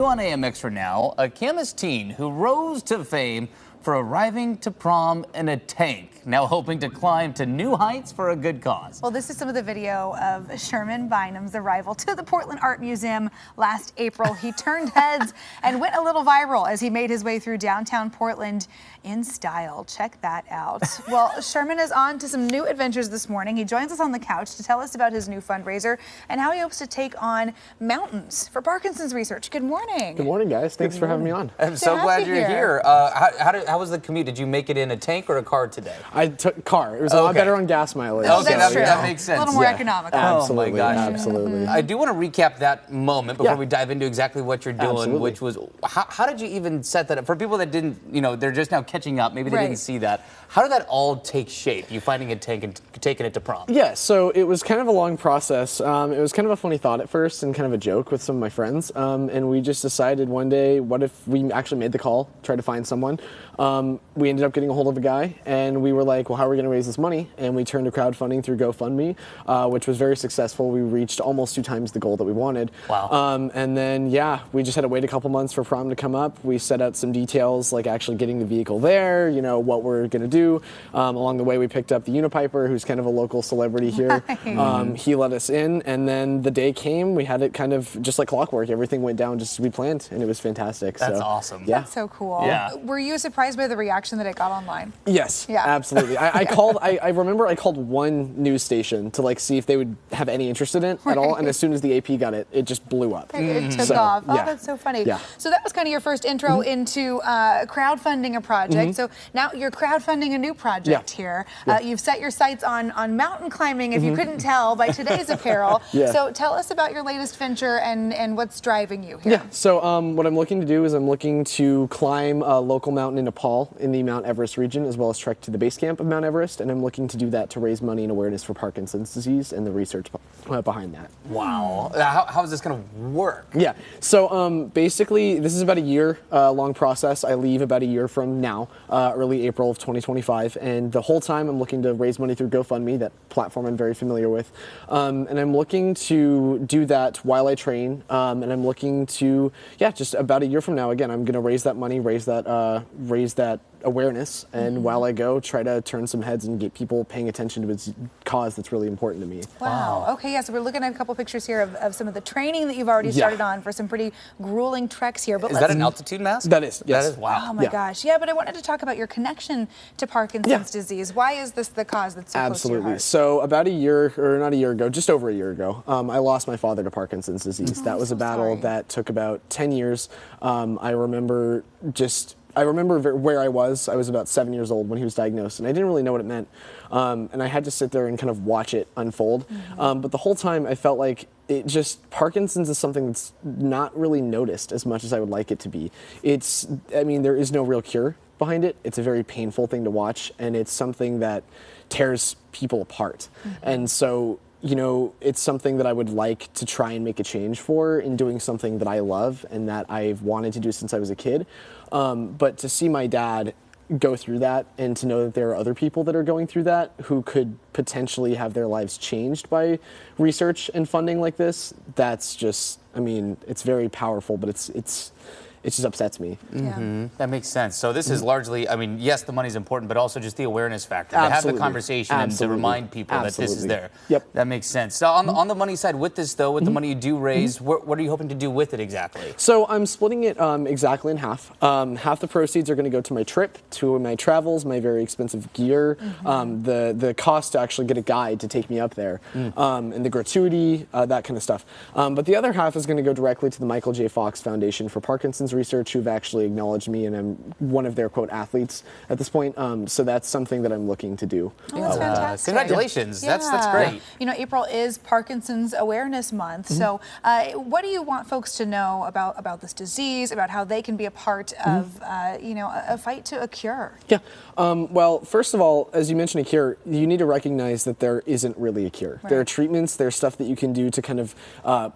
On AMX for now, a chemist teen who rose to fame for arriving to prom in a tank, now hoping to climb to new heights for a good cause. Well, this is some of the video of Sherman Bynum's arrival to the Portland Art Museum last April. He turned heads and went a little viral as he made his way through downtown Portland in style. Check that out. Well, Sherman is on to some new adventures this morning. He joins us on the couch to tell us about his new fundraiser and how he hopes to take on mountains for Parkinson's research. Good morning. Good morning, guys. Thanks for having me on. I'm so glad you're here. How was the commute? Did you make it in a tank or a car today? I took car. It was a lot better on gas mileage. Okay, That's true. that makes sense. A little more economical. Absolutely, oh my gosh. Absolutely. I do want to recap that moment before we dive into exactly what you're doing, which was, how did you even set that up? For people that didn't, they're just now catching up, maybe they didn't see that. How did that all take shape, you finding a tank and taking it to prom? Yeah, so it was kind of a long process. It was kind of a funny thought at first and kind of a joke with some of my friends. And we just decided one day, what if we actually made the call, tried to find someone. We ended up getting a hold of a guy, and we were like, well, how are we going to raise this money? And we turned to crowdfunding through GoFundMe, which was very successful. We reached almost 2 times the goal that we wanted. Wow. And then, we just had to wait a couple months for prom to come up. We set out some details, like actually getting the vehicle there, what we're going to do. Along the way, we picked up the Unipiper, who's kind of a local celebrity here. He let us in, and then the day came. We had it kind of just like clockwork. Everything went down just as we planned, and it was fantastic. That's awesome. Yeah. That's so cool. Yeah. Were you surprised by the reaction that it got online? Yes, absolutely. I remember I called one news station to see if they would have any interest in it at all, and as soon as the AP got it, it just blew up. It took off. Oh, that's so funny. Yeah. So that was kind of your first intro into crowdfunding a project. So now you're crowdfunding a new project here. You've set your sights on mountain climbing, if you couldn't tell by today's apparel. So tell us about your latest venture and what's driving you here. Yeah, so what I'm looking to do is I'm looking to climb a local mountain in Nepal in the Mount Everest region, as well as trek to the base camp of Mount Everest, and I'm looking to do that to raise money and awareness for Parkinson's disease and the research behind that. Wow. How is this going to work? Yeah, so basically this is about a year long process. I leave about a year from now, early April of 2025, and the whole time I'm looking to raise money through GoFundMe, that platform I'm very familiar with, and I'm looking to do that while I train, and I'm looking to, just about a year from now, again, I'm going to raise that money, raise that awareness, and while I go, try to turn some heads and get people paying attention to its cause that's really important to me. Wow. Okay, so we're looking at a couple pictures here of some of the training that you've already started on for some pretty grueling treks here. But is that an altitude mask? That is, yes. That is, wow. Oh my gosh. Yeah, but I wanted to talk about your connection to Parkinson's disease. Why is this the cause that's so close to your heart? So about a year, or not a year ago, just over a year ago, I lost my father to Parkinson's disease. That was a battle that took about 10 years. I remember where I was. I was about 7 years old when he was diagnosed, and I didn't really know what it meant. And I had to sit there and kind of watch it unfold. But the whole time I felt like Parkinson's is something that's not really noticed as much as I would like it to be. There is no real cure behind it. It's a very painful thing to watch, and it's something that tears people apart. And so, it's something that I would like to try and make a change for in doing something that I love and that I've wanted to do since I was a kid. But to see my dad go through that and to know that there are other people that are going through that who could potentially have their lives changed by research and funding like this, that's just, it's very powerful, but it just upsets me. That makes sense. So this is largely, yes, the money's important, but also just the awareness factor. To have the conversation and to remind people that this is there. Yep. That makes sense. So on the money side, with this though, with the money you do raise, what are you hoping to do with it exactly? So I'm splitting it exactly in half. Half the proceeds are going to go to my trip, to my travels, my very expensive gear, the cost to actually get a guide to take me up there, and the gratuity, that kind of stuff. But the other half is going to go directly to the Michael J. Fox Foundation for Parkinson's research, who've actually acknowledged me, and I'm one of their quote athletes at this point. So that's something that I'm looking to do. Oh, that's fantastic. Congratulations. That's great. April is Parkinson's Awareness Month. So what do you want folks to know about this disease, about how they can be a part of a fight to a cure? Yeah. Well, first of all, as you mentioned, a cure, you need to recognize that there isn't really a cure. There are treatments, there's stuff that you can do to kind of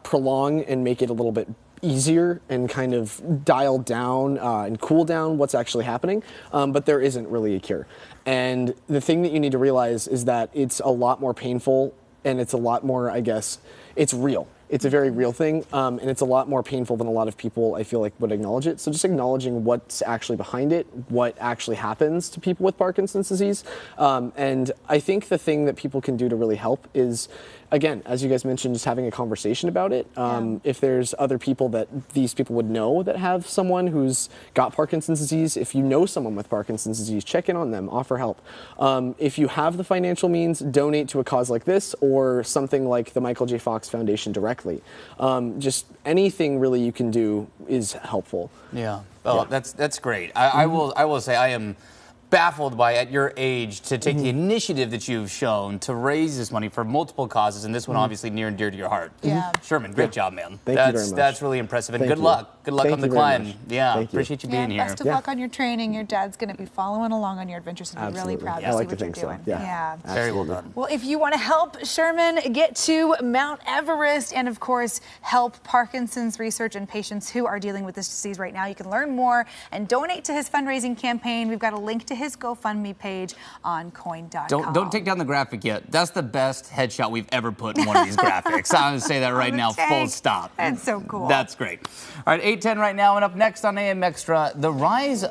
prolong and make it a little bit easier and kind of dial down and cool down what's actually happening, but there isn't really a cure. And the thing that you need to realize is that it's a lot more painful and it's a lot more, I guess, it's real. It's a very real thing, and it's a lot more painful than a lot of people, I feel like, would acknowledge it. So just acknowledging what's actually behind it, what actually happens to people with Parkinson's disease. And I think the thing that people can do to really help is, again, as you guys mentioned, just having a conversation about it. If there's other people that these people would know that have someone who's got Parkinson's disease, if you know someone with Parkinson's disease, check in on them, offer help. If you have the financial means, donate to a cause like this or something like the Michael J. Fox Foundation directly. Just anything really you can do is helpful. Yeah. Well, that's great. I will say I am baffled by, at your age, to take the initiative that you've shown to raise this money for multiple causes, and this one obviously near and dear to your heart. Yeah. Sherman, great job, man. Thank you very much. That's really impressive, and Thank good you. luck. Good luck Thank on the you very climb. much. Yeah, Thank you. appreciate you being here. Best of luck on your training. Your dad's going to be following along on your adventures and be really Absolutely. proud to I see like what to you're think so. doing. Yeah. Very well done. Well, if you want to help Sherman get to Mount Everest and, of course, help Parkinson's research and patients who are dealing with this disease right now, you can learn more and donate to his fundraising campaign. We've got a link to his GoFundMe page on coin.com. Don't take down the graphic yet. That's the best headshot we've ever put in one of these graphics. I'm going to say that right now, full stop. That's so cool. That's great. All right, 8:10 right now, and up next on AM Extra, the rise